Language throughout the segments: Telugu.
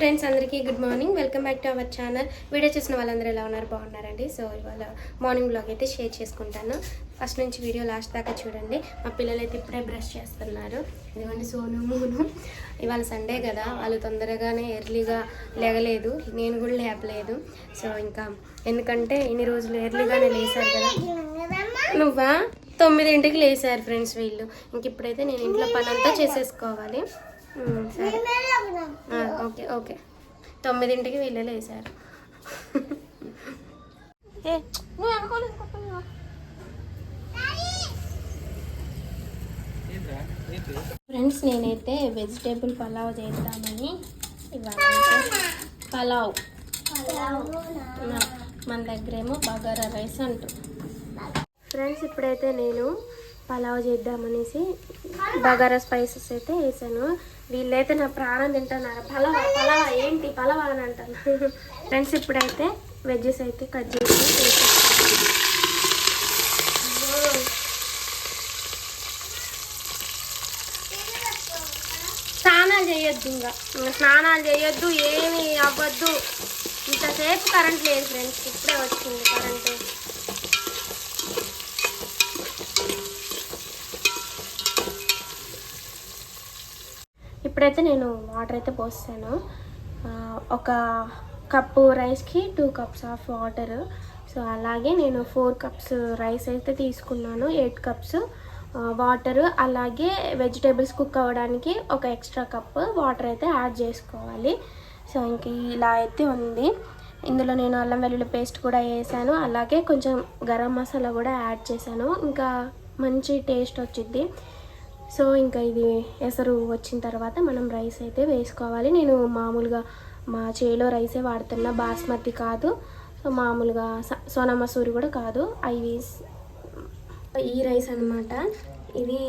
ఫ్రెండ్స్ అందరికీ good morning. Welcome back to our channel. Video చూసిన వాళ్ళందరూ ఎలా ఉన్నారు? బాగున్నారండి. సో ఇవాళ మార్నింగ్ బ్లాగ్ అయితే షేర్ చేసుకుంటాను. ఫస్ట్ నుంచి వీడియో లాస్ట్ దాకా చూడండి. మా పిల్లలు అయితే ఇప్పుడే బ్రష్ చేస్తున్నారు. ఇదిగోండి సోను మూను. ఇవాళ సండే కదా, వాళ్ళు తొందరగానే ఎర్లీగా లేగలేదు, నేను కూడా లేపలేదు. సో ఇంకా ఎందుకంటే ఇన్ని రోజులు ఎర్లీగానే లేసారు కదా. నువ్వా 9ంటికి లేసారు ఫ్రెండ్స్ వీళ్ళు. ఇంక ఇప్పుడైతే నేను ఇంట్లో పని అంతా చేసేసుకోవాలి. సరే ఓకే ఓకే 9ంటికి వీళ్ళు లేసారు. ఫ్రెండ్స్ నేనైతే వెజిటేబుల్ పలావ్ చేద్దామని ఇవాళ పలావ్ మన దగ్గరేమో బగారా రైస్ అంటుంది. ఫ్రెండ్స్ ఇప్పుడైతే నేను పలావ్ చేద్దామనేసి బగారా స్పైసెస్ అయితే వేసాను. వీళ్ళైతే నా ప్రాణం తింటున్నారు. పలావా పలావా ఏంటి పలావా అని అంటాను. ఫ్రెండ్స్ ఇప్పుడైతే వెజ్జెస్ అయితే కట్ చేసి స్నానాలు చేయొద్దు, ఇంకా స్నానాలు చేయొద్దు, ఏమి అవ్వద్దు. ఇంతసేపు కరెంట్ లేదు ఫ్రెండ్స్, ఇప్పుడే వచ్చింది కరెంటు. ఇప్పుడైతే నేను వాటర్ అయితే పోస్తాను. ఒక కప్పు రైస్కి 2 కప్స్ ఆఫ్ వాటర్. సో అలాగే నేను 4 కప్స్ రైస్ అయితే తీసుకున్నాను, 8 కప్స్ వాటర్. అలాగే వెజిటేబుల్స్ కుక్ అవ్వడానికి ఒక ఎక్స్ట్రా కప్ వాటర్ అయితే యాడ్ చేసుకోవాలి. సో ఇంక ఇలా అయితే ఉంది. ఇందులో నేను అల్లం వెల్లుల్లి పేస్ట్ కూడా వేసాను. అలాగే కొంచెం గరం మసాలా కూడా యాడ్ చేశాను, ఇంకా మంచి టేస్ట్ వచ్చింది. సో ఇంకా ఇది ఎసరు వచ్చిన తర్వాత మనం రైస్ అయితే వేసుకోవాలి. నేను మామూలుగా మా చేలో రైసే వాడుతున్నా, బాస్మతి కాదు. సో మామూలుగా సోనా మసూరి కూడా కాదు, ఈ రైస్ అనమాట. ఇది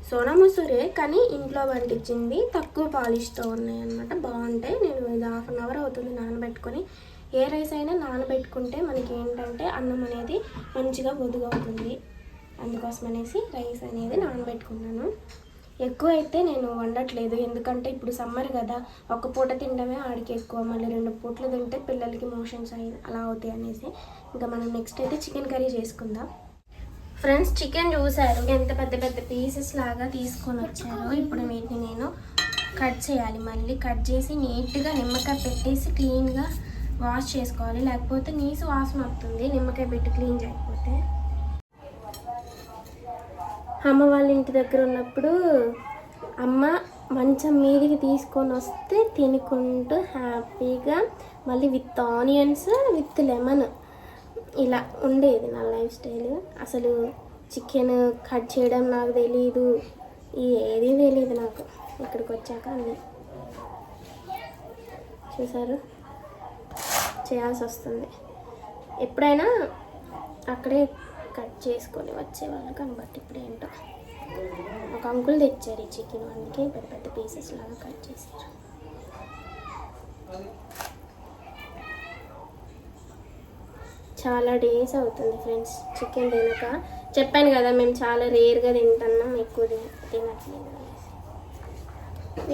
సోనా మసూరే కానీ ఇంట్లో పండించింది, తక్కువ పాలిష్తో ఉన్నాయి అనమాట, బాగుంటాయి. నేను ఇది 1/2 అవర్ అవుతుంది నానబెట్టుకొని. ఏ రైస్ అయినా నానబెట్టుకుంటే మనకి ఏంటంటే అన్నం అనేది మంచిగా బొద్దుగా అవుతుంది. అందుకోసం అనేసి రైస్ అనేది నానబెట్టుకున్నాను. ఎక్కువ అయితే నేను వండట్లేదు, ఎందుకంటే ఇప్పుడు సమ్మర్ కదా, ఒక పూట తినడమే ఆడికి ఎక్కువ, మళ్ళీ 2 పూటలు తింటే పిల్లలకి మోషన్స్ అలా అవుతాయి అనేసి ఇంకా మనం నెక్స్ట్ అయితే చికెన్ కర్రీ చేసుకుందాం. ఫ్రెండ్స్ చికెన్ చూసారు ఎంత పెద్ద పెద్ద పీసెస్ లాగా తీసుకొని వచ్చారు. ఇప్పుడు వీటిని నేను కట్ చేయాలి. మళ్ళీ కట్ చేసి నీట్గా నిమ్మకాయ పెట్టేసి క్లీన్గా వాష్ చేసుకోవాలి, లేకపోతే నీసు వాసన వస్తుంది నిమ్మకాయ పెట్టి క్లీన్ చేయకపోతే. అమ్మ వాళ్ళ ఇంటి దగ్గర ఉన్నప్పుడు అమ్మ మంచం మీదికి తీసుకొని వస్తే తినుకుంటూ హ్యాపీగా, మళ్ళీ విత్ ఆనియన్స్ విత్ లెమన్ ఇలా ఉండేది నా లైఫ్ స్టైల్. అసలు చికెన్ కట్ చేయడం నాకు తెలీదు, ఏది తెలీదు నాకు. ఇక్కడికి వచ్చాక అన్నీ చూసారు చేయాల్సి వస్తుంది. ఎప్పుడైనా అక్కడే కట్ చేసుకొని వచ్చేవాళ్ళు కనబట్టి ఇప్పుడు ఏంటో ఒక అంకుల్ తెచ్చారు ఈ చికెన్, అందుకే పెద్ద పెద్ద పీసెస్ లాగా కట్ చేశారు. చాలా డేస్ అవుతుంది ఫ్రెండ్స్ చికెన్ తినక. చెప్పాను కదా మేము చాలా రేర్గా తింటున్నాం, ఎక్కువ తినట్లేదు అనేసి.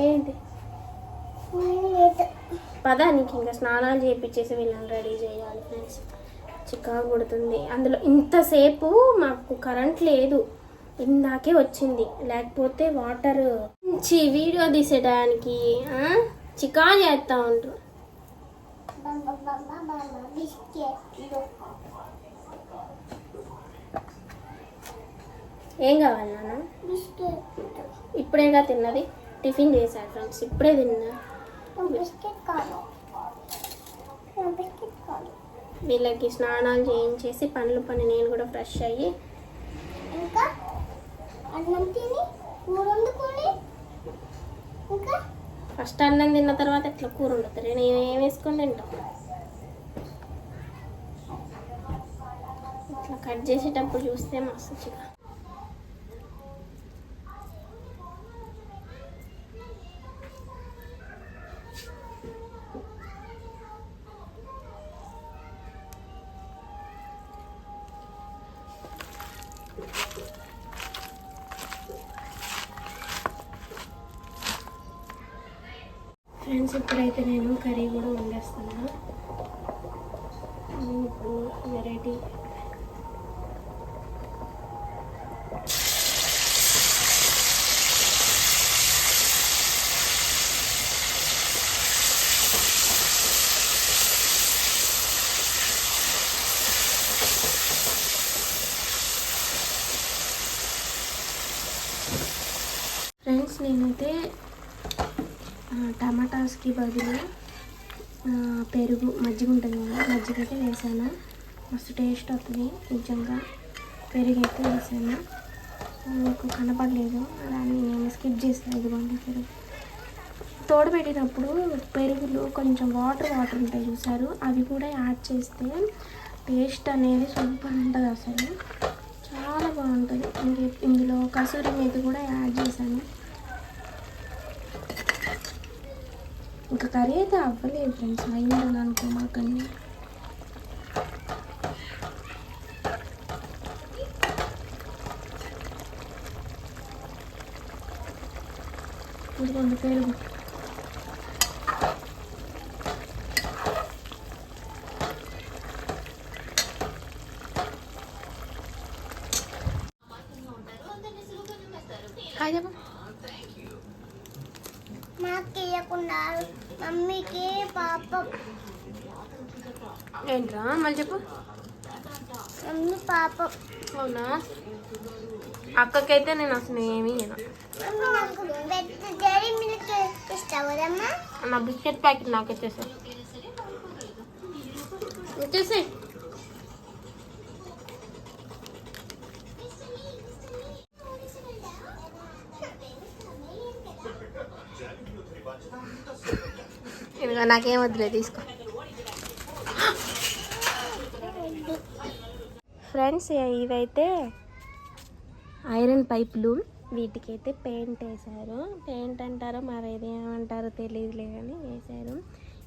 ఏంటి పదా నీకు ఇంకా స్నానాలు చేయించేసి వీళ్ళని రెడీ చేయాలి ఫ్రెండ్స్. చిక్కా కొడుతుంది. అందులో ఇంతసేపు మాకు కరెంట్ లేదు, ఇందాకే వచ్చింది, లేకపోతే వాటర్ వీడియో తీసేయడానికి చికా చేస్తూ ఉంటారు. ఏం కావాలి నాన్న? ఇప్పుడేగా తిన్నది, టిఫిన్ చేశారు ఫ్రెండ్స్, ఇప్పుడే తిన్నా. వీళ్ళకి స్నానాలు చేయించేసి పనులు పని నేను కూడా ఫ్రెష్ అయ్యి ఇంకా అన్నం తిని ఇంకా ఫస్ట్ అన్నం తిన్న తర్వాత ఎట్లా కూర వండుతారు, నేను ఏం వేసుకొని తింటాం. ఇట్లా కట్ చేసేటప్పుడు చూస్తే మస్తు చికెన్. ఫ్రెండ్స్ ఇప్పుడైతే నేను కర్రీ కూడా వండేస్తాను. ఇప్పుడు వెరైటీ ఫ్రెండ్స్ నేనైతే టమాటాస్కి బదులు పెరుగు మజ్జిగ ఉంటుంది కదా, మజ్జిగ అయితే వేసాను. మస్తు టేస్ట్ వస్తుంది. నిజంగా పెరుగు అయితే వేసాను. మీకు కనపడలేదు, దాన్ని నేను స్కిప్ చేస్తాను. ఇదిగోండి పెరుగు తోడబెట్టినప్పుడు పెరుగులు కొంచెం వాటర్ ఉంటాయి చూసారు, అవి కూడా యాడ్ చేస్తే టేస్ట్ అనేది సూపర్ ఉంటుంది. అసలు చాలా బాగుంటుంది. ఇందులో కసూరి మేతి కూడా యాడ్ చేశాను. ఇంకా కర్రీ అయితే అవ్వలేదు ఫ్రెండ్స్, అయిందని అనుకోమాకండి. ఇదిగోండి పెరుగు. మమ్మీకి పాపం ఏంట్రా మళ్ళీ చెప్పు. మమ్మీ పాపం. అవునా? అక్కకైతే నేను అసలు ఏమీ ఇస్తావమ్మా. నా బిస్కెట్ ప్యాకెట్ నాకు వచ్చేసాయి. ఇదిగో నాకేం వద్దులే, తీసుకో. ఫ్రెండ్స్ ఇవైతే ఐరన్ పైపులు, వీటికైతే పెయింట్ వేశారు. పెయింట్ అంటారో మరి ఇది ఏమంటారో తెలియదులే కానీ వేశారు.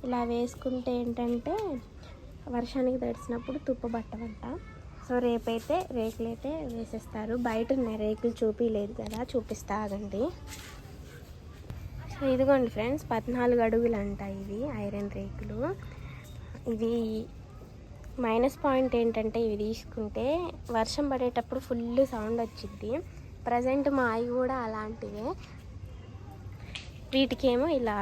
ఇలా వేసుకుంటే ఏంటంటే వర్షానికి తడిసినప్పుడు తుప్పబట్టమంట. సో రేపైతే రేకులు అయితే వేసేస్తారు. బయట ఉన్నాయి రేకులు, చూపించలేదు కదా, చూపిస్తా ఆగండి. సో ఇదిగోండి ఫ్రెండ్స్, 14 అడుగులు అంట ఇవి ఐరన్ రేకులు. ఇవి మైనస్ పాయింట్ ఏంటంటే ఇవి తీసుకుంటే వర్షం పడేటప్పుడు ఫుల్ సౌండ్ వచ్చింది. ప్రజెంట్ మా అవి కూడా అలాంటివే. వీటికేమో ఇలా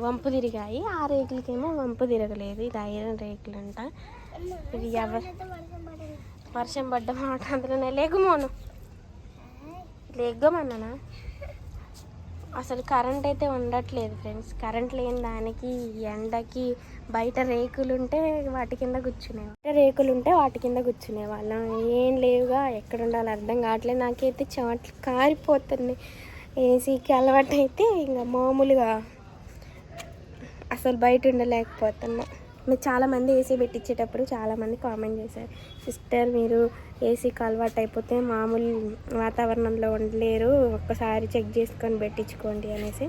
వంపు తిరిగాయి, ఆ రేకులకేమో వంపు తిరగలేదు. ఇది ఐరన్ రేకులు అంట. ఇది వర్షం పడ్డ మాట అందులోనే లేగుమోను లేగమన్నానా. అసలు కరెంట్ అయితే ఉండట్లేదు ఫ్రెండ్స్. కరెంట్ లేని దానికి ఎండకి బయట రేకులు ఉంటే వాటి కింద కూర్చునే వాళ్ళం. ఏం లేవుగా, ఎక్కడ ఉండాలి అర్థం కావట్లేదు. నాకైతే చెమట్లు కారిపోతున్నాయి. ఏసీకి అలవాటు అయితే ఇంకా మామూలుగా అసలు బయట ఉండలేకపోతున్నా. మీరు చాలామంది ఏసీ పెట్టించేటప్పుడు చాలామంది కామెంట్ చేశారు, సిస్టర్ మీరు ఏసీకి అలవాటు అయిపోతే మామూలు వాతావరణంలో ఉండలేరు, ఒక్కసారి చెక్ చేసుకొని పెట్టించుకోండి అనేసి.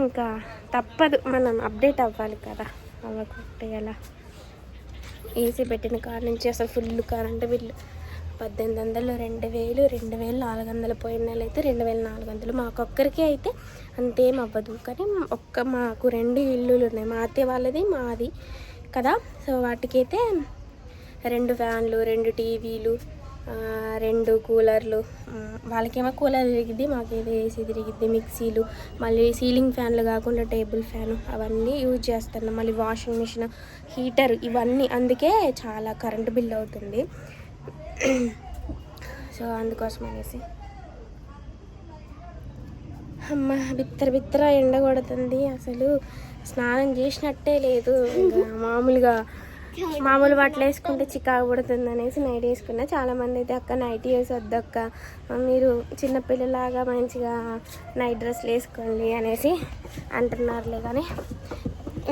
ఇంకా తప్పదు, మనం అప్డేట్ అవ్వాలి కదా, అవ్వకుంటే ఎలా. ఏసీ పెట్టిన కాడ నుంచి అసలు ఫుల్ కరెంటు బిల్లు 1800, 2000, 2400. పోయిన నెల అయితే 2400. మాకొక్కరికి అయితే అంతేం అవ్వదు. కానీ మాకు 2 ఇల్లులు ఉన్నాయి, మా అత్తయ్య వాళ్ళది మాది కదా. సో వాటికైతే 2 ఫ్యాన్లు, 2 టీవీలు, 2 కూలర్లు. వాళ్ళకేమో కూలర్ తిరిగిద్ది, మాకేదో ఏసీ తిరిగిద్ది. మిక్సీలు, మళ్ళీ సీలింగ్ ఫ్యాన్లు కాకుండా టేబుల్ ఫ్యాను అవన్నీ యూజ్ చేస్తున్నాం. మళ్ళీ వాషింగ్ మిషన్, హీటర్, ఇవన్నీ. అందుకే చాలా కరెంటు బిల్ అవుతుంది. సో అందుకోసం అనేసి అమ్మ బిత్తర ఎండ కొడుతుంది. అసలు స్నానం చేసినట్టే లేదు. ఇంకా మామూలు బట్టలు వేసుకుంటే చికాకు పడుతుంది అనేసి నైట్ వేసుకున్నా. చాలామంది అయితే అక్క నైట్ వేసి వద్దక్క, మీరు చిన్నపిల్లలాగా మంచిగా నైట్ డ్రెస్లు వేసుకోండి అనేసి అంటున్నారులే. కానీ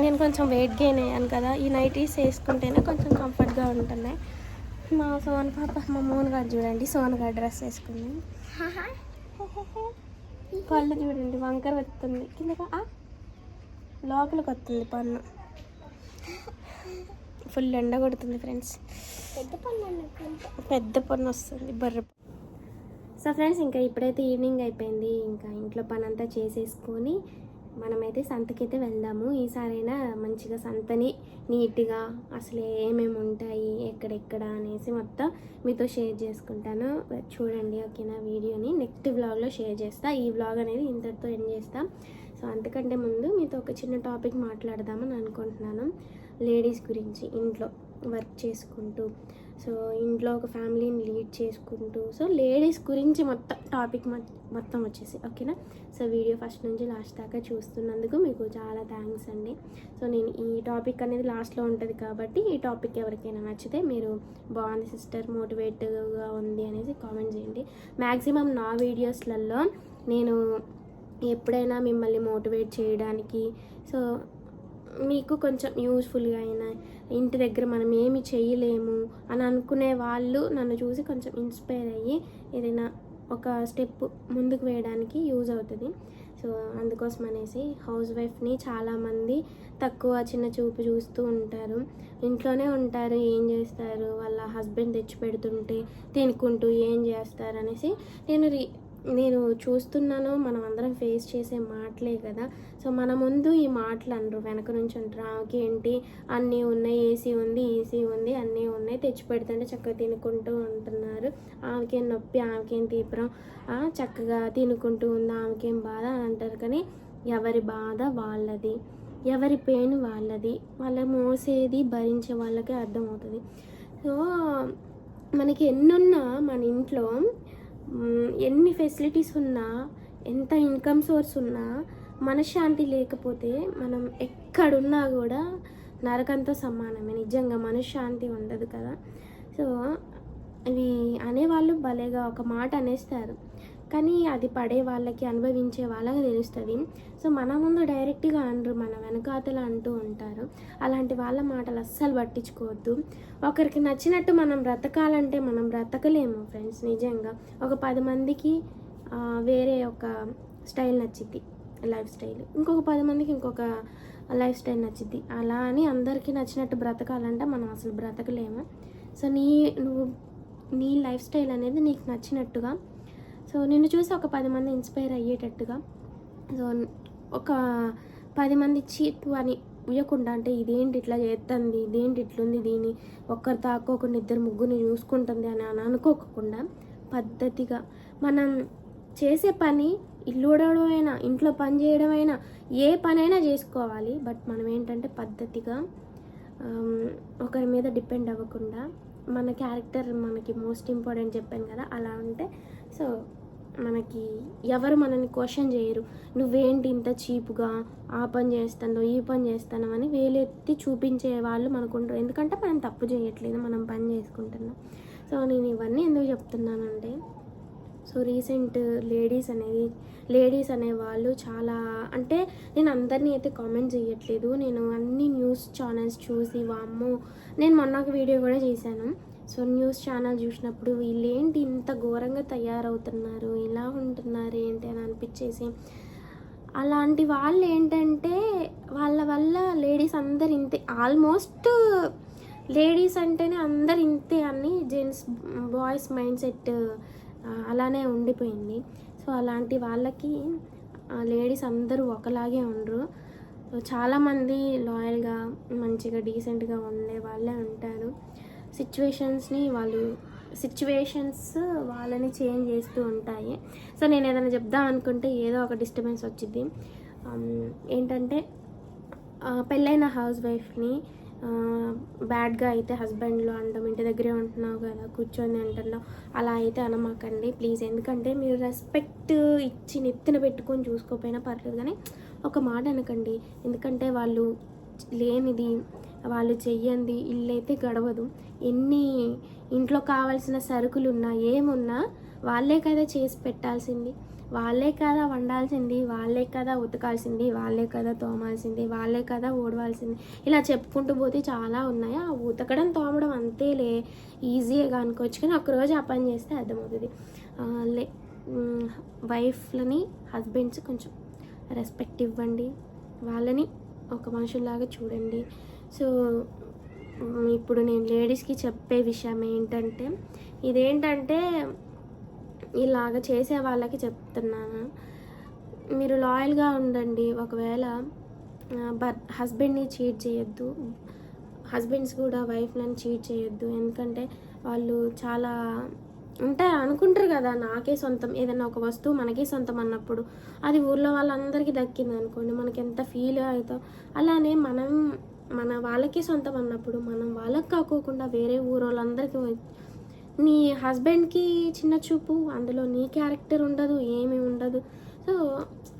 నేను కొంచెం వెయిట్ గెయిన్ అయ్యాను కదా, ఈ నైటీస్ వేసుకుంటేనే కొంచెం కంఫర్ట్గా ఉంటున్నాయి. మా సోన్ పాప, మా మోహన్ గారు చూడండి, సోన్ గారు డ్రెస్ వేసుకుంది. పళ్ళు చూడండి వంకర వస్తుంది, కిందగా లోపలికి వస్తుంది పన్ను. ఫుల్ ఎండ కొడుతుంది ఫ్రెండ్స్, పెద్ద పన్ను వస్తుంది బర్రె. సో ఫ్రెండ్స్ ఇంకా ఇప్పుడైతే ఈవినింగ్ అయిపోయింది. ఇంకా ఇంట్లో పని అంతా చేసేసుకొని మనమైతే సంతకైతే వెళ్దాము. ఈసారైనా మంచిగా సంతని నీట్గా అసలు ఏమేమి ఉంటాయి ఎక్కడెక్కడ అనేసి మొత్తం మీతో షేర్ చేసుకుంటాను. చూడండి ఓకేనా. వీడియోని నెక్స్ట్ వ్లాగ్లో షేర్ చేస్తా. ఈ వ్లాగ్ అనేది ఇంతటితో ఎండ్ చేస్తాం. సో అంతకంటే ముందు మీతో ఒక చిన్న టాపిక్ మాట్లాడదామని అనుకుంటున్నాను. లేడీస్ గురించి, ఇంట్లో వర్క్ చేసుకుంటూ, సో ఇంట్లో ఒక ఫ్యామిలీని లీడ్ చేసుకుంటూ, సో లేడీస్ గురించి మొత్తం టాపిక్ మొత్తం వచ్చేసి ఓకేనా. సో వీడియో ఫస్ట్ నుంచి లాస్ట్ దాకా చూస్తున్నందుకు మీకు చాలా థ్యాంక్స్ అండి. సో నేను ఈ టాపిక్ అనేది లాస్ట్లో ఉంటుంది కాబట్టి ఈ టాపిక్ ఎవరికైనా నచ్చితే మీరు బాగుంది సిస్టర్, మోటివేట్గా ఉంది అనేసి కామెంట్ చేయండి. మ్యాక్సిమం నా వీడియోస్లలో నేను ఎప్పుడైనా మిమ్మల్ని మోటివేట్ చేయడానికి, సో మీకు కొంచెం యూస్ఫుల్గా అయినా, ఇంటి దగ్గర మనం ఏమి చేయలేము అని అనుకునే వాళ్ళు నన్ను చూసి కొంచెం ఇన్స్పైర్ అయ్యి ఏదైనా ఒక స్టెప్ ముందుకు వేయడానికి యూజ్ అవుతుంది. సో అందుకోసం అనేసి హౌస్ వైఫ్ని చాలామంది తక్కువ చిన్న చూపు చూస్తూ ఉంటారు. ఇంట్లోనే ఉంటారు, ఏం చేస్తారు, వాళ్ళ హస్బెండ్ తెచ్చి పెడుతుంటే తినుకుంటూ ఏం చేస్తారు అనేసి నేను చూస్తున్నాను. మనం అందరం ఫేస్ చేసే మాటలే కదా. సో మన ముందు ఈ మాటలు అనరు, వెనక నుంచి అంటారు. ఆమెకి ఏంటి అన్నీ ఉన్నాయి, ఏసీ ఉంది, ఈసీ ఉంది, అన్నీ ఉన్నాయి, తెచ్చి పెడుతుంటే చక్కగా తినుకుంటూ ఉంటున్నారు, ఆమెకేం నొప్పి, ఆమెకేం తీవ్రం, చక్కగా తినుకుంటూ ఉంది, ఆమెకేం బాధ అని అంటారు. కానీ ఎవరి బాధ వాళ్ళది, ఎవరి పెయిన్ వాళ్ళది, వాళ్ళ మోసేది భరించే వాళ్ళకే అర్థమవుతుంది. సో మనకి ఎన్నున్నా మన ఇంట్లో ఎన్ని ఫెసిలిటీస్ ఉన్నా, ఎంత ఇన్కమ్ సోర్స్ ఉన్నా, మనశ్శాంతి లేకపోతే మనం ఎక్కడున్నా కూడా నరకంతో సమానమే. నిజంగా మనశ్శాంతి ఉండదు కదా. సో ఇవి అనేవాళ్ళు భలేగా ఒక మాట అనేస్తారు, కానీ అది పడే వాళ్ళకి, అనుభవించే వాళ్ళకి తెలుస్తుంది. సో మన ముందు డైరెక్ట్గా అనరు, మన వెనకాతలు అంటూ ఉంటారు. అలాంటి వాళ్ళ మాటలు అస్సలు పట్టించుకోవద్దు. ఒకరికి నచ్చినట్టు మనం బ్రతకాలంటే మనం బ్రతకలేము ఫ్రెండ్స్. నిజంగా ఒక 10 మందికి వేరే ఒక స్టైల్ నచ్చిద్ది, లైఫ్ స్టైల్, ఇంకొక 10 మందికి ఇంకొక లైఫ్ స్టైల్ నచ్చిద్ది. అలా అని అందరికీ నచ్చినట్టు బ్రతకాలంటే మనం అసలు బ్రతకలేము. సో నువ్వు నీ లైఫ్ స్టైల్ అనేది నీకు నచ్చినట్టుగా, సో నిన్ను చూసి ఒక 10 మంది ఇన్స్పైర్ అయ్యేటట్టుగా, సో ఒక 10 మంది చీపు అని ఉయ్యకుండా, అంటే ఇదేంటి ఇట్లా చేస్తుంది, ఇదేంటి ఇట్లుంది, దీన్ని ఒక్కరు తాక్కోకుండా 2-3 చూసుకుంటుంది అని అనుకోకుండా పద్ధతిగా మనం చేసే పని, ఇల్లు ఊడవడమైనా, ఇంట్లో పని చేయడమైనా, ఏ పనైనా చేసుకోవాలి. బట్ మనం ఏంటంటే పద్ధతిగా, ఒకరి మీద డిపెండ్ అవ్వకుండా, మన క్యారెక్టర్ మనకి మోస్ట్ ఇంపార్టెంట్ చెప్పాను కదా, అలా ఉంటే సో మనకి ఎవరు మనల్ని క్వశ్చన్ చేయరు. నువ్వేంటి ఇంత చీప్గా ఆ పని చేస్తానో ఈ పని చేస్తానో అని వేలెత్తి చూపించే వాళ్ళు మనకుంటారు. ఎందుకంటే మనం తప్పు చేయట్లేదు, మనం పని చేసుకుంటున్నాం. సో నేను ఇవన్నీ ఎందుకు చెప్తున్నానంటే, సో రీసెంట్ లేడీస్ అనేవాళ్ళు చాలా, అంటే నేను అందరినీ అయితే కామెంట్ చేయట్లేదు, నేను అన్ని న్యూస్ ఛానల్స్ చూసి వామ్మో, నేను మొన్న ఒక వీడియో కూడా చేశాను. సో న్యూస్ ఛానల్ చూసినప్పుడు వీళ్ళేంటి ఇంత ఘోరంగా తయారవుతున్నారు, ఇలా ఉంటున్నారు ఏంటి అని అనిపించేసి, అలాంటి వాళ్ళు ఏంటంటే వాళ్ళ వల్ల లేడీస్ అందరు ఇంతే, ఆల్మోస్ట్ లేడీస్ అంటేనే అందరు ఇంతే అని బాయ్స్ మైండ్ సెట్ అలానే ఉండిపోయింది. సో అలాంటి వాళ్ళకి లేడీస్ అందరూ ఒకలాగే ఉండరు. చాలామంది లాయల్గా మంచిగా డీసెంట్గా ఉండే వాళ్ళే ఉంటారు. సిచ్యువేషన్స్ వాళ్ళని చేంజ్ చేస్తూ ఉంటాయి. సో నేను ఏదైనా చెప్దాం అనుకుంటే ఏదో ఒక డిస్టర్బెన్స్ వచ్చింది. ఏంటంటే పెళ్ళైన హౌస్ వైఫ్ని బ్యాడ్గా అయితే హస్బెండ్లో అంటాం, ఇంటి దగ్గరే ఉంటున్నావు కదా కూర్చొని అంటున్నావు, అలా అయితే అనమాకండి ప్లీజ్. ఎందుకంటే మీరు రెస్పెక్ట్ ఇచ్చి నెత్తిన పెట్టుకొని చూసుకోకపోయినా పర్లేదు, కానీ ఒక మాట అనకండి. ఎందుకంటే వాళ్ళు లేనిది, వాళ్ళు చెయ్యంది ఇల్లు అయితే గడవదు. ఎన్ని ఇంట్లో కావాల్సిన సరుకులు ఉన్నా ఏమున్నా వాళ్ళే కదా చేసి పెట్టాల్సింది, వాళ్ళే కదా వండాల్సింది, వాళ్ళే కదా ఉతకాల్సింది, వాళ్ళే కదా తోమాల్సింది, వాళ్ళే కదా ఊడవాల్సింది. ఇలా చెప్పుకుంటూ పోతే చాలా ఉన్నాయి. ఆ ఉతకడం తోమడం అంతేలే, ఈజీగా అనుకోవచ్చు, కానీ ఒకరోజు ఆ పని చేస్తే అర్థమవుతుంది. వైఫ్లని హస్బెండ్స్ కొంచెం రెస్పెక్ట్ ఇవ్వండి, వాళ్ళని ఒక మనుషుల్లాగా చూడండి. సో ఇప్పుడు నేను లేడీస్కి చెప్పే విషయం ఏంటంటే, ఇదేంటంటే ఇలాగ చేసే వాళ్ళకి చెప్తున్నాను, మీరు లాయల్గా ఉండండి. ఒకవేళ హస్బెండ్ని చీట్ చేయొద్దు. హస్బెండ్స్ కూడా వైఫ్లను చీట్ చేయొద్దు. ఎందుకంటే వాళ్ళు చాలా అనుకుంటారు కదా, నాకే సొంతం, ఏదైనా ఒక వస్తువు మనకే సొంతం అన్నప్పుడు అది ఊర్లో వాళ్ళందరికీ దక్కింది అనుకోండి, మనకి ఎంత ఫీల్ అవుతాం. అలానే మన వాళ్ళకి సొంతం అన్నప్పుడు మనం వాళ్ళకి కాకోకుండా వేరే ఊరు వాళ్ళందరికీ నీ హస్బెండ్కి చిన్న చూపు, అందులో నీ క్యారెక్టర్ ఉండదు, ఏమీ ఉండదు. సో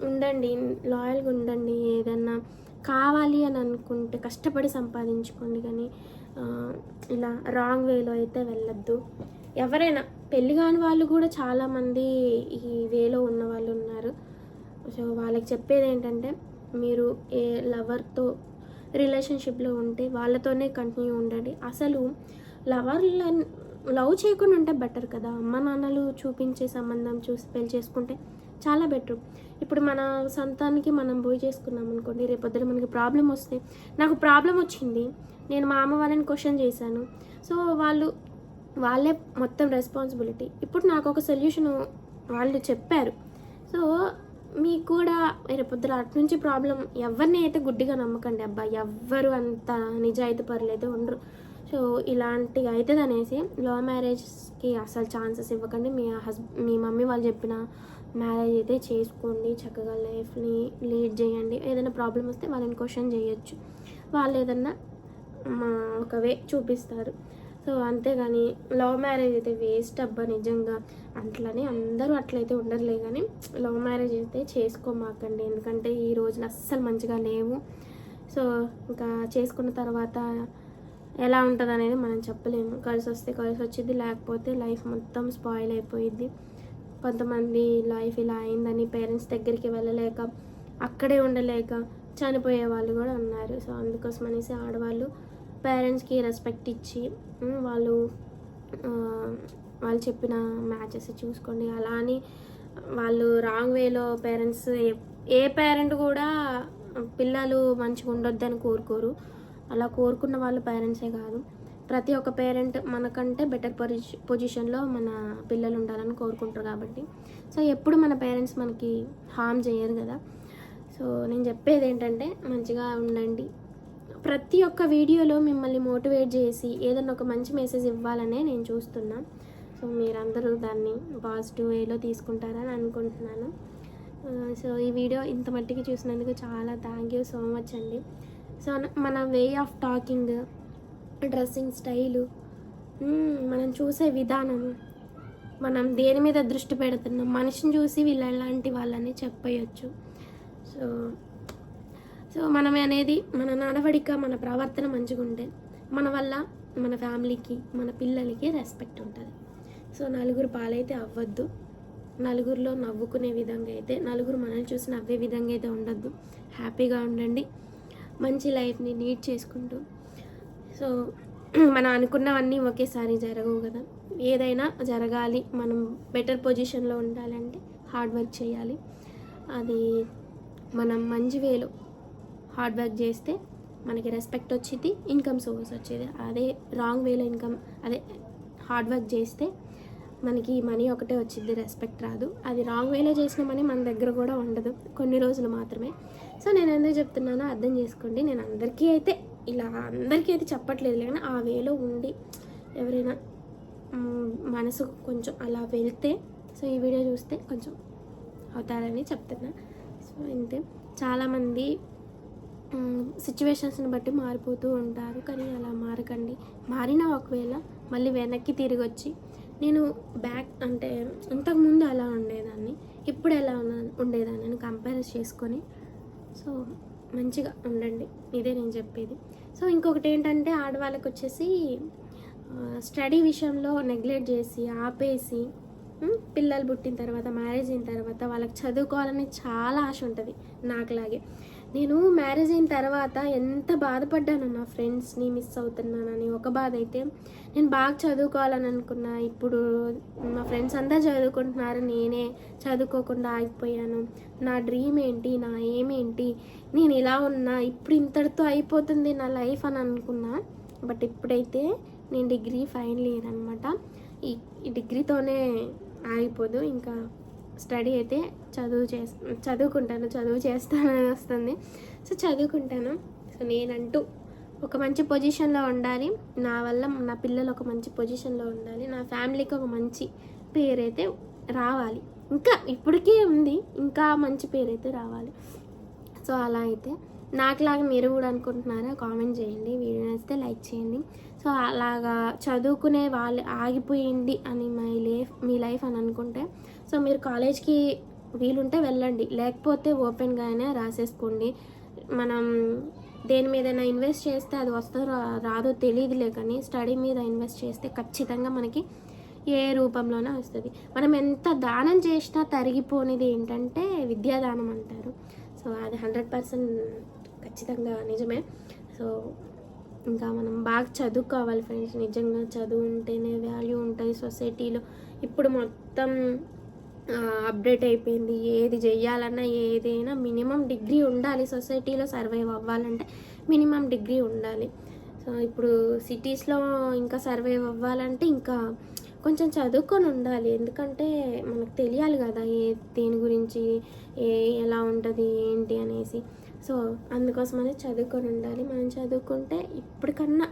ఉండండి, లాయల్గా ఉండండి. ఏదన్నా కావాలి అని అనుకుంటే కష్టపడి సంపాదించుకోండి, కానీ ఇలా రాంగ్ వేలో అయితే వెళ్ళొద్దు. ఎవరైనా పెళ్ళి కాని వాళ్ళు కూడా చాలామంది ఈ వేలో ఉన్న వాళ్ళు ఉన్నారు. సో వాళ్ళకి చెప్పేది ఏంటంటే, మీరు ఏ లవర్తో రిలేషన్షిప్లో ఉంటే వాళ్ళతోనే కంటిన్యూ ఉండండి. అసలు లవ్ చేయకుండా ఉంటే బెటర్ కదా. అమ్మ నాన్నలు చూపించే సంబంధం చూసి పెళ్లి చేసుకుంటే చాలా బెటర్. ఇప్పుడు మన సొంతానికి మనం పోయి చేసుకున్నాం అనుకోండి, రేపొద్దున మనకి ప్రాబ్లం వస్తే, నాకు ప్రాబ్లం వచ్చింది, నేను మా అమ్మ వాళ్ళని క్వశ్చన్ చేశాను, సో వాళ్ళే మొత్తం రెస్పాన్సిబిలిటీ. ఇప్పుడు నాకు ఒక సొల్యూషన్ వాళ్ళు చెప్పారు. సో మీకు కూడా రేపొద్దున అటు నుంచి ప్రాబ్లం, ఎవరిని అయితే గుడ్డిగా నమ్మకండి అబ్బా, ఎవ్వరు అంత నిజాయితీ పరులైతే ఉండరు. సో ఇలాంటివి అవుతుంది అనేసి లవ్ మ్యారేజ్కి అసలు ఛాన్సెస్ ఇవ్వకండి. మీ మమ్మీ వాళ్ళు చెప్పిన మ్యారేజ్ అయితే చేసుకోండి, చక్కగా లైఫ్ని లీడ్ చేయండి. ఏదైనా ప్రాబ్లం వస్తే వాళ్ళని క్వశ్చన్ చేయొచ్చు, వాళ్ళు ఏదన్నా ఒక వే చూపిస్తారు. సో అంతేగాని లవ్ మ్యారేజ్ అయితే వేస్ట్ అబ్బా, నిజంగా. అట్లని అందరూ అట్లయితే ఉండరులే, కానీ లవ్ మ్యారేజ్ అయితే చేసుకోమాకండి, ఎందుకంటే ఈ రోజులు అస్సలు మంచిగా లేవు. సో ఇంకా చేసుకున్న తర్వాత ఎలా ఉంటుంది అనేది మనం చెప్పలేము. కలిసి వస్తే కలిసి వచ్చింది, లేకపోతే లైఫ్ మొత్తం స్పాయిల్ అయిపోయిద్ది. కొంతమంది లైఫ్ ఇలా అయిందని పేరెంట్స్ దగ్గరికి వెళ్ళలేక, అక్కడే ఉండలేక చనిపోయే వాళ్ళు కూడా ఉన్నారు. సో అందుకోసం అనేసి ఆడవాళ్ళు పేరెంట్స్కి రెస్పెక్ట్ ఇచ్చి వాళ్ళు చెప్పిన మ్యాచెస్ చూసుకోండి. అలా అని వాళ్ళు రాంగ్ వేలో పేరెంట్స్, ఏ పేరెంట్ కూడా పిల్లలు మంచిగా ఉండొద్దని కోరుకోరు. అలా కోరుకున్న వాళ్ళు పేరెంట్సే కాదు, ప్రతి ఒక్క పేరెంట్ మనకంటే బెటర్ పొజిషన్లో మన పిల్లలు ఉండాలని కోరుకుంటారు. కాబట్టి సో ఎప్పుడు మన పేరెంట్స్ మనకి హార్మ్ చేయరు కదా. సో నేను చెప్పేది ఏంటంటే, మంచిగా ఉండండి. ప్రతి ఒక్క వీడియోలో మిమ్మల్ని మోటివేట్ చేసి ఏదైనా ఒక మంచి మెసేజ్ ఇవ్వాలనే నేను చూస్తున్నా. సో మీరందరూ దాన్ని పాజిటివ్ వేలో తీసుకుంటారని అనుకుంటున్నాను. సో ఈ వీడియో ఇంత మట్టికి చూసినందుకు చాలా థ్యాంక్ యూ సో మచ్ అండి. సో మన way of talking, dressing style, మనం చూసే విధానము, మనం దేని మీద దృష్టి పెడుతున్నాం, మనిషిని చూసి వీళ్ళు ఎలాంటి వాళ్ళని చెప్పేయచ్చు. సో మనం అనేది మన నడవడిక, మన ప్రవర్తన మంచిగా ఉంటే మన వల్ల మన ఫ్యామిలీకి, మన పిల్లలకి రెస్పెక్ట్ ఉంటుంది. సో నలుగురు పాలైతే అవ్వద్దు, నలుగురిలో నవ్వుకునే విధంగా అయితే, నలుగురు మనల్ని చూసి నవ్వే విధంగా అయితే ఉండద్దు. హ్యాపీగా ఉండండి, మంచి లైఫ్ని లీడ్ చేసుకుంటూ. సో మనం అనుకున్నవన్నీ ఒకేసారి జరగవు కదా, ఏదైనా జరగాలి, మనం బెటర్ పొజిషన్లో ఉండాలంటే హార్డ్ వర్క్ చేయాలి. అది మనం మంచి వేలో హార్డ్ వర్క్ చేస్తే మనకి రెస్పెక్ట్ వచ్చింది, ఇన్కమ్ సోర్స్ వచ్చేది. అదే రాంగ్ వేలో హార్డ్ వర్క్ చేస్తే మనకి మనీ ఒకటే వచ్చింది, రెస్పెక్ట్ రాదు. అది రాంగ్ వేలో చేసిన మనీ మన దగ్గర కూడా ఉండదు, కొన్ని రోజులు మాత్రమే. సో నేను ఎందుకు చెప్తున్నానో అర్థం చేసుకోండి. నేను అందరికీ అయితే చెప్పట్లేదు, కానీ ఆ వేలో ఉండి ఎవరైనా మనసు కొంచెం అలా వెళ్తే, సో ఈ వీడియో చూస్తే కొంచెం అవుతారని చెప్తున్నా. సో అంతే, చాలామంది సిచ్యువేషన్స్ని బట్టి మారిపోతూ ఉంటారు, కానీ అలా మారకండి. మారినా ఒకవేళ మళ్ళీ వెనక్కి తిరిగి వచ్చి, నేను అంటే ఇంతకుముందు అలా ఉండేదాన్ని, ఇప్పుడు ఎలా ఉండేదాన్ని అని కంపేర్ చేసుకొని సో మంచిగా ఉండండి, ఇదే నేను చెప్పేది. సో ఇంకొకటి ఏంటంటే, ఆడవాళ్ళకి వచ్చేసి స్టడీ విషయంలో నెగ్లెక్ట్ చేసి ఆపేసి, పిల్లలు పుట్టిన తర్వాత, మ్యారేజ్ అయిన తర్వాత వాళ్ళకి చదువుకోవాలని చాలా ఆశ ఉంటుంది నాకులాగే. నేను మ్యారేజ్ అయిన తర్వాత ఎంత బాధపడ్డాను, నా ఫ్రెండ్స్ని మిస్ అవుతున్నానని ఒక బాధ అయితే. నేను బాగా చదువుకోవాలని అనుకున్నా, ఇప్పుడు మా ఫ్రెండ్స్ అందరూ చదువుకుంటున్నారు, నేనే చదువుకోకుండా ఆగిపోయాను. నా డ్రీమ్ ఏంటి, నా ఎయిమ్ ఏంటి, నేను ఇలా ఉన్నా, ఇప్పుడు ఇంతటితో అయిపోతుంది నా లైఫ్ అని అనుకున్నా. బట్ ఇప్పుడైతే నేను డిగ్రీ ఫైనల్ ఇయర్ అనమాట. ఈ డిగ్రీతోనే ఆగిపోదు, ఇంకా స్టడీ అయితే చదువు చేస్తానని వస్తుంది. సో చదువుకుంటాను. సో నేనంటూ ఒక మంచి పొజిషన్లో ఉండాలి, నా వల్ల నా పిల్లలు ఒక మంచి పొజిషన్లో ఉండాలి, నా ఫ్యామిలీకి ఒక మంచి పేరైతే రావాలి. ఇంకా ఇప్పటికే ఉంది, ఇంకా మంచి పేరైతే రావాలి. సో అలా అయితే నాకులాగా మీరు కూడా అనుకుంటున్నారా? కామెంట్ చేయండి. వీడియో నచ్చితే లైక్ చేయండి. సో అలాగా చదువుకునే వాళ్ళు ఆగిపోయింది అని మీ లైఫ్ అని అనుకుంటే, సో మీరు కాలేజ్కి వీలుంటే వెళ్ళండి, లేకపోతే ఓపెన్గానే రాసేసుకోండి. మనం దేని మీదైనా ఇన్వెస్ట్ చేస్తే అది వస్తుందో రాదో తెలియదులే, కానీ స్టడీ మీద ఇన్వెస్ట్ చేస్తే ఖచ్చితంగా మనకి ఏ రూపంలోనే వస్తుంది. మనం ఎంత దానం చేసినా తరిగిపోనిది ఏంటంటే విద్యాదానం అంటారు. సో అది 100% ఖచ్చితంగా నిజమే. సో ఇంకా మనం బాగా చదువుకోవాలి ఫ్రెండ్స్. నిజంగా చదువు ఉంటేనే వాల్యూ ఉంటుంది సొసైటీలో. ఇప్పుడు మొత్తం అప్డేట్ అయిపోయింది. ఏది చెయ్యాలన్నా ఏదైనా మినిమం డిగ్రీ ఉండాలి. సొసైటీలో సర్వైవ్ అవ్వాలంటే మినిమం డిగ్రీ ఉండాలి. సో ఇప్పుడు సిటీస్లో ఇంకా సర్వైవ్ అవ్వాలంటే ఇంకా కొంచెం చదువుకొని ఉండాలి. ఎందుకంటే మనకు తెలియాలి కదా దేని గురించి ఎలా ఉంటుంది ఏంటి అనేసి. సో అందుకోసమనే చదువుకొని ఉండాలి. మనం చదువుకుంటే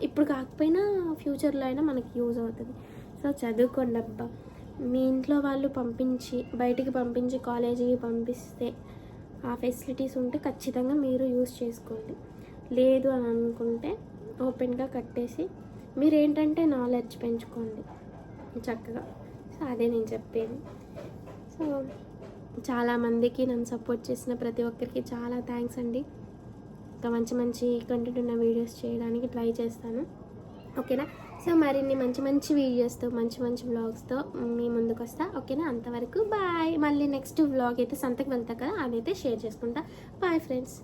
ఇప్పుడు కాకపోయినా ఫ్యూచర్లో అయినా మనకి యూజ్ అవుతుంది. సో చదువుకోండి అబ్బా. మీ ఇంట్లో వాళ్ళు బయటికి పంపించి కాలేజీకి పంపిస్తే ఆ ఫెసిలిటీస్ ఉంటే ఖచ్చితంగా మీరు యూజ్ చేసుకోండి. లేదు అని అనుకుంటే ఓపెన్గా కట్టేసి మీరు ఏంటంటే నాలెడ్జ్ పెంచుకోండి చక్కగా. సో అదే నేను చెప్పేది. సో చాలామందికి నన్ను సపోర్ట్ చేసిన ప్రతి ఒక్కరికి చాలా థ్యాంక్స్ అండి. ఇంకా మంచి కంటెంట్ ఉన్న వీడియోస్ చేయడానికి ట్రై చేస్తాను, ఓకేనా? సో మరిన్ని మంచి వీడియోస్తో మంచి వ్లాగ్స్తో మీ ముందుకు వస్తా, ఓకేనా? అంతవరకు బాయ్. మళ్ళీ నెక్స్ట్ వ్లాగ్ అయితే సంతకు వెళ్తా కదా, అదైతే షేర్ చేసుకుంటా. Bye friends.